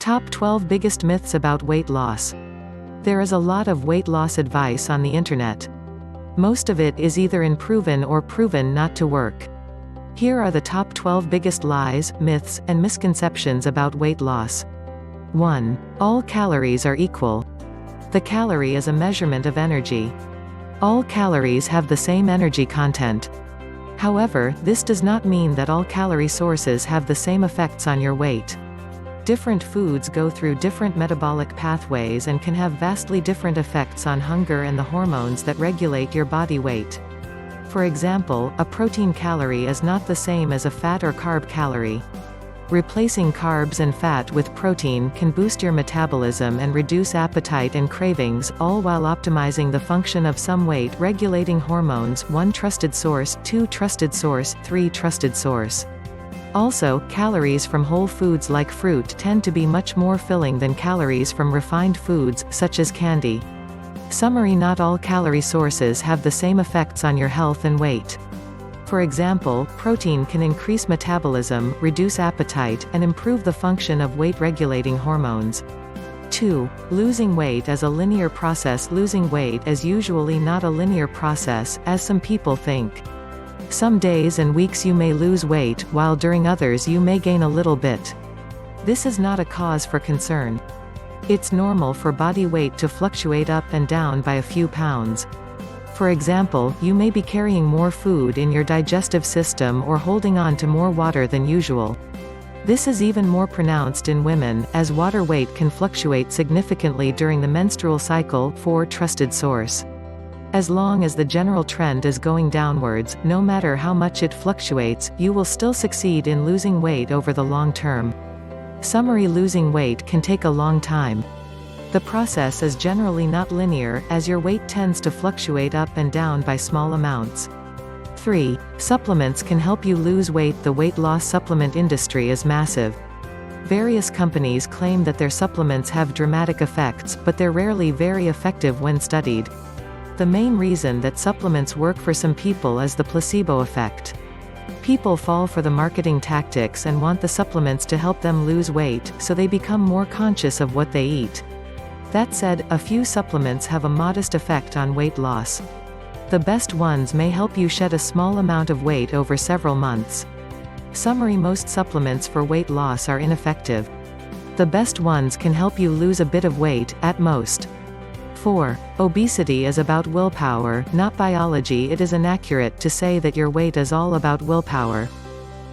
Top 12 Biggest Myths About Weight Loss. There is a lot of weight loss advice on the internet. Most of it is either unproven or proven not to work. Here are the top 12 biggest lies, myths, and misconceptions about weight loss. 1. All calories are equal. The calorie is a measurement of energy. All calories have the same energy content. However, this does not mean that all calorie sources have the same effects on your weight. Different foods go through different metabolic pathways and can have vastly different effects on hunger and the hormones that regulate your body weight. For example, a protein calorie is not the same as a fat or carb calorie. Replacing carbs and fat with protein can boost your metabolism and reduce appetite and cravings, all while optimizing the function of some weight-regulating hormones. 1 trusted source, 2 trusted source, 3 trusted source. Also, calories from whole foods like fruit tend to be much more filling than calories from refined foods, such as candy. Summary: not all calorie sources have the same effects on your health and weight. For example, protein can increase metabolism, reduce appetite, and improve the function of weight-regulating hormones. 2. Losing weight as a linear process. Losing weight is usually not a linear process, as some people think. Some days and weeks you may lose weight, while during others you may gain a little bit. This is not a cause for concern. It's normal for body weight to fluctuate up and down by a few pounds. For example, you may be carrying more food in your digestive system or holding on to more water than usual. This is even more pronounced in women, as water weight can fluctuate significantly during the menstrual cycle. 4 trusted source. As long as the general trend is going downwards, no matter how much it fluctuates, you will still succeed in losing weight over the long term. Summary: losing weight can take a long time. The process is generally not linear, as your weight tends to fluctuate up and down by small amounts. 3. Supplements can help you lose weight. The weight loss supplement industry is massive. Various companies claim that their supplements have dramatic effects, but they're rarely very effective when studied. The main reason that supplements work for some people is the placebo effect. People fall for the marketing tactics and want the supplements to help them lose weight, so they become more conscious of what they eat. That said, a few supplements have a modest effect on weight loss. The best ones may help you shed a small amount of weight over several months. Summary: most supplements for weight loss are ineffective. The best ones can help you lose a bit of weight, at most. 4. Obesity is about willpower, not biology. It is inaccurate to say that your weight is all about willpower.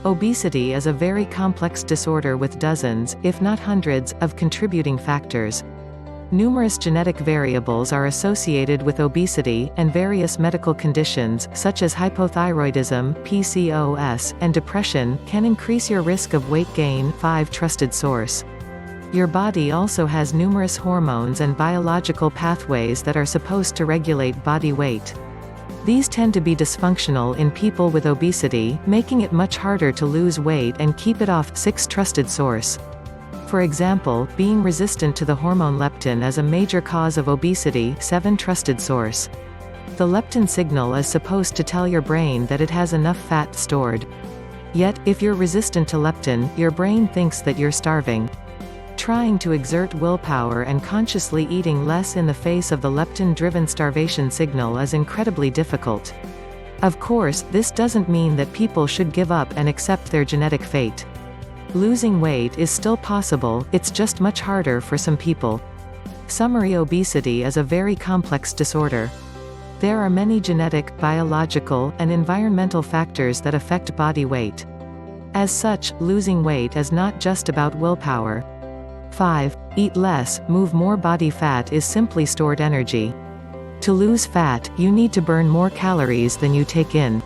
Obesity is a very complex disorder with dozens, if not hundreds, of contributing factors. Numerous genetic variables are associated with obesity, and various medical conditions, such as hypothyroidism, PCOS, and depression, can increase your risk of weight gain. 5 trusted source. Your body also has numerous hormones and biological pathways that are supposed to regulate body weight. These tend to be dysfunctional in people with obesity, making it much harder to lose weight and keep it off. 6 trusted source. For example, being resistant to the hormone leptin is a major cause of obesity. 7 trusted source. The leptin signal is supposed to tell your brain that it has enough fat stored. Yet, if you're resistant to leptin, your brain thinks that you're starving. Trying to exert willpower and consciously eating less in the face of the leptin-driven starvation signal is incredibly difficult. Of course, this doesn't mean that people should give up and accept their genetic fate. Losing weight is still possible, it's just much harder for some people. Summary: obesity is a very complex disorder. There are many genetic, biological, and environmental factors that affect body weight. As such, losing weight is not just about willpower. 5. Eat less, move more. Body fat is simply stored energy. To lose fat, you need to burn more calories than you take in.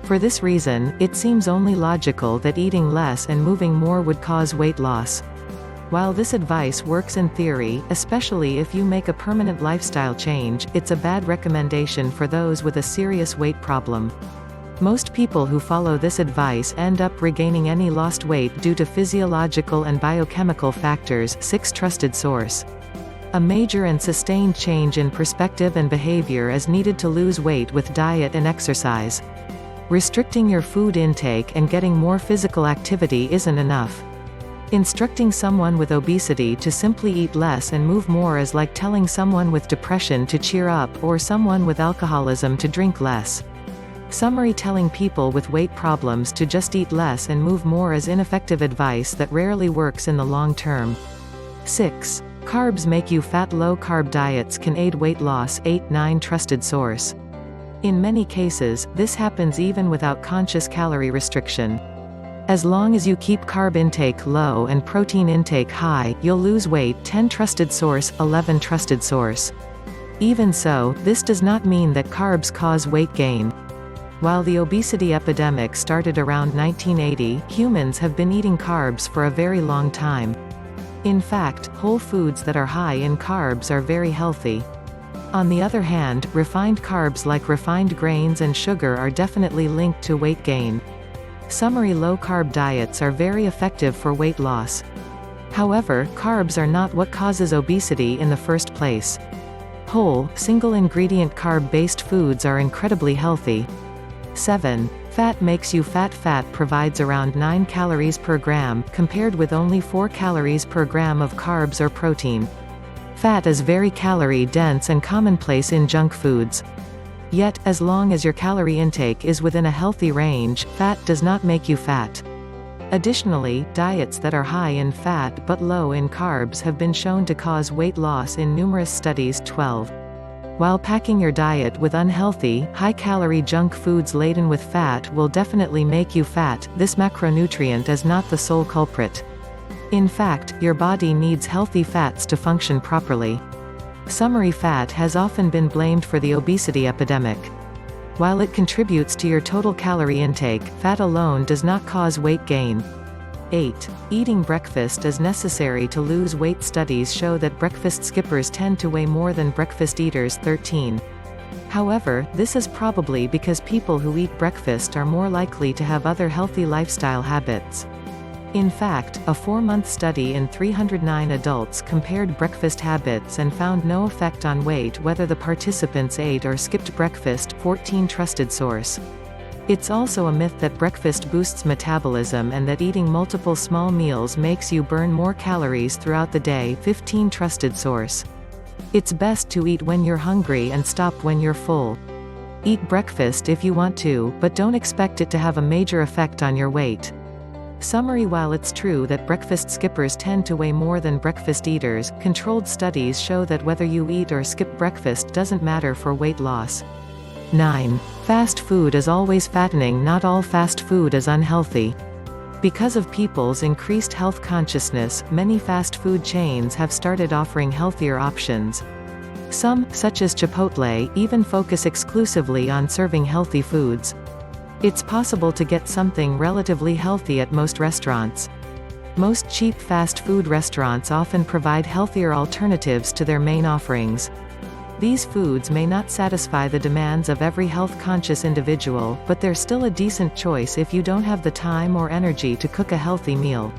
For this reason, it seems only logical that eating less and moving more would cause weight loss. While this advice works in theory, especially if you make a permanent lifestyle change, it's a bad recommendation for those with a serious weight problem. Most people who follow this advice end up regaining any lost weight due to physiological and biochemical factors. 6 trusted source. A major and sustained change in perspective and behavior is needed to lose weight with diet and exercise. Restricting your food intake and getting more physical activity isn't enough. Instructing someone with obesity to simply eat less and move more is like telling someone with depression to cheer up, or someone with alcoholism to drink less. Summary: telling people with weight problems to just eat less and move more is ineffective advice that rarely works in the long term. 6. Carbs make you fat. Low-carb diets can aid weight loss. 8-9 Trusted source. In many cases, this happens even without conscious calorie restriction. As long as you keep carb intake low and protein intake high, you'll lose weight. 10 Trusted source. 11 Trusted source. Even so, this does not mean that carbs cause weight gain. While the obesity epidemic started around 1980, humans have been eating carbs for a very long time. In fact, whole foods that are high in carbs are very healthy. On the other hand, refined carbs like refined grains and sugar are definitely linked to weight gain. Summary: low-carb diets are very effective for weight loss. However, carbs are not what causes obesity in the first place. Whole, single-ingredient carb-based foods are incredibly healthy. 7. Fat makes you fat. Fat provides around 9 calories per gram, compared with only 4 calories per gram of carbs or protein. Fat is very calorie-dense and commonplace in junk foods. Yet, as long as your calorie intake is within a healthy range, fat does not make you fat. Additionally, diets that are high in fat but low in carbs have been shown to cause weight loss in numerous studies. 12. While packing your diet with unhealthy, high-calorie junk foods laden with fat will definitely make you fat, this macronutrient is not the sole culprit. In fact, your body needs healthy fats to function properly. Summary: fat has often been blamed for the obesity epidemic. While it contributes to your total calorie intake, fat alone does not cause weight gain. 8. Eating breakfast is necessary to lose weight. Studies show that breakfast skippers tend to weigh more than breakfast eaters. 13. However, this is probably because people who eat breakfast are more likely to have other healthy lifestyle habits. In fact, a 4-month study in 309 adults compared breakfast habits and found no effect on weight whether the participants ate or skipped breakfast. 14 Trusted source. It's also a myth that breakfast boosts metabolism and that eating multiple small meals makes you burn more calories throughout the day. 15 Trusted source. It's best to eat when you're hungry and stop when you're full. Eat breakfast if you want to, but don't expect it to have a major effect on your weight. Summary: while it's true that breakfast skippers tend to weigh more than breakfast eaters, controlled studies show that whether you eat or skip breakfast doesn't matter for weight loss. 9. Fast food is always fattening. Not all fast food is unhealthy. Because of people's increased health consciousness, many fast food chains have started offering healthier options. Some, such as Chipotle, even focus exclusively on serving healthy foods. It's possible to get something relatively healthy at most restaurants. Most cheap fast food restaurants often provide healthier alternatives to their main offerings. These foods may not satisfy the demands of every health-conscious individual, but they're still a decent choice if you don't have the time or energy to cook a healthy meal.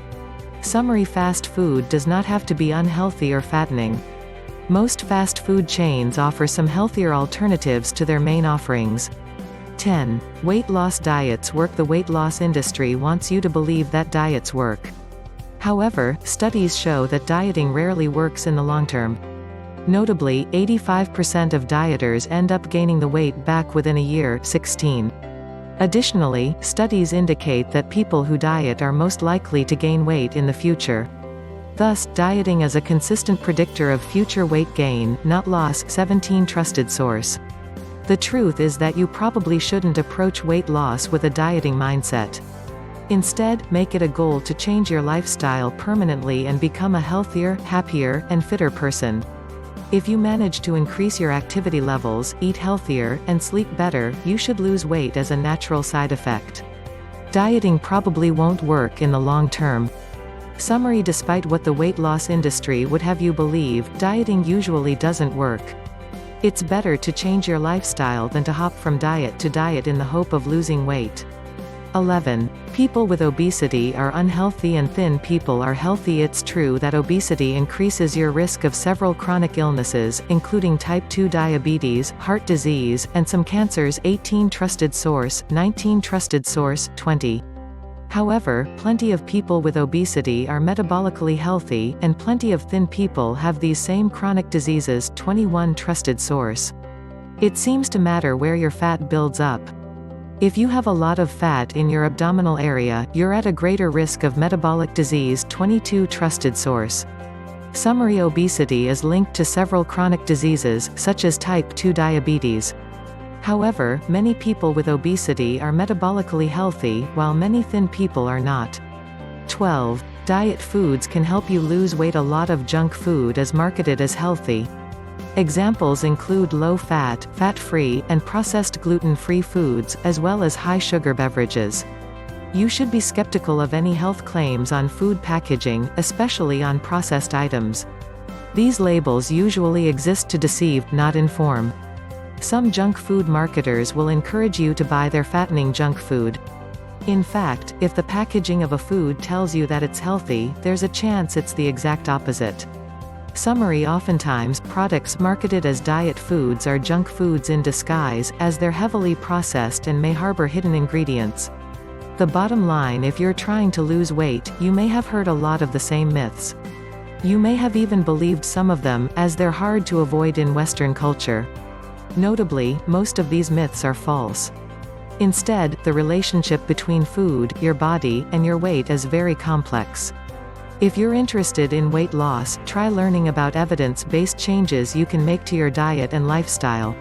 Summary: fast food does not have to be unhealthy or fattening. Most fast food chains offer some healthier alternatives to their main offerings. 10. Weight loss diets work. The weight loss industry wants you to believe that diets work. However, studies show that dieting rarely works in the long term. Notably, 85% of dieters end up gaining the weight back within a year. 16. Additionally, studies indicate that people who diet are most likely to gain weight in the future. Thus, dieting is a consistent predictor of future weight gain, not loss. 17 Trusted source. The truth is that you probably shouldn't approach weight loss with a dieting mindset. Instead, make it a goal to change your lifestyle permanently and become a healthier, happier, and fitter person. If you manage to increase your activity levels, eat healthier, and sleep better, you should lose weight as a natural side effect. Dieting probably won't work in the long term. Summary: despite what the weight loss industry would have you believe, dieting usually doesn't work. It's better to change your lifestyle than to hop from diet to diet in the hope of losing weight. 11. People with obesity are unhealthy and thin people are healthy. It's true that obesity increases your risk of several chronic illnesses, including type 2 diabetes, heart disease, and some cancers. 18 Trusted source. 19 Trusted source. 20. However, plenty of people with obesity are metabolically healthy, and plenty of thin people have these same chronic diseases. 21 Trusted source. It seems to matter where your fat builds up. If you have a lot of fat in your abdominal area, you're at a greater risk of metabolic disease. 22 Trusted source. Summary: obesity is linked to several chronic diseases, such as type 2 diabetes. However, many people with obesity are metabolically healthy, while many thin people are not. 12. Diet foods can help you lose weight. A lot of junk food is marketed as healthy. Examples include low-fat, fat-free, and processed gluten-free foods, as well as high-sugar beverages. You should be skeptical of any health claims on food packaging, especially on processed items. These labels usually exist to deceive, not inform. Some junk food marketers will encourage you to buy their fattening junk food. In fact, if the packaging of a food tells you that it's healthy, there's a chance it's the exact opposite. Summary: oftentimes, products marketed as diet foods are junk foods in disguise, as they're heavily processed and may harbor hidden ingredients. The bottom line: if you're trying to lose weight, you may have heard a lot of the same myths. You may have even believed some of them, as they're hard to avoid in Western culture. Notably, most of these myths are false. Instead, the relationship between food, your body, and your weight is very complex. If you're interested in weight loss, try learning about evidence-based changes you can make to your diet and lifestyle.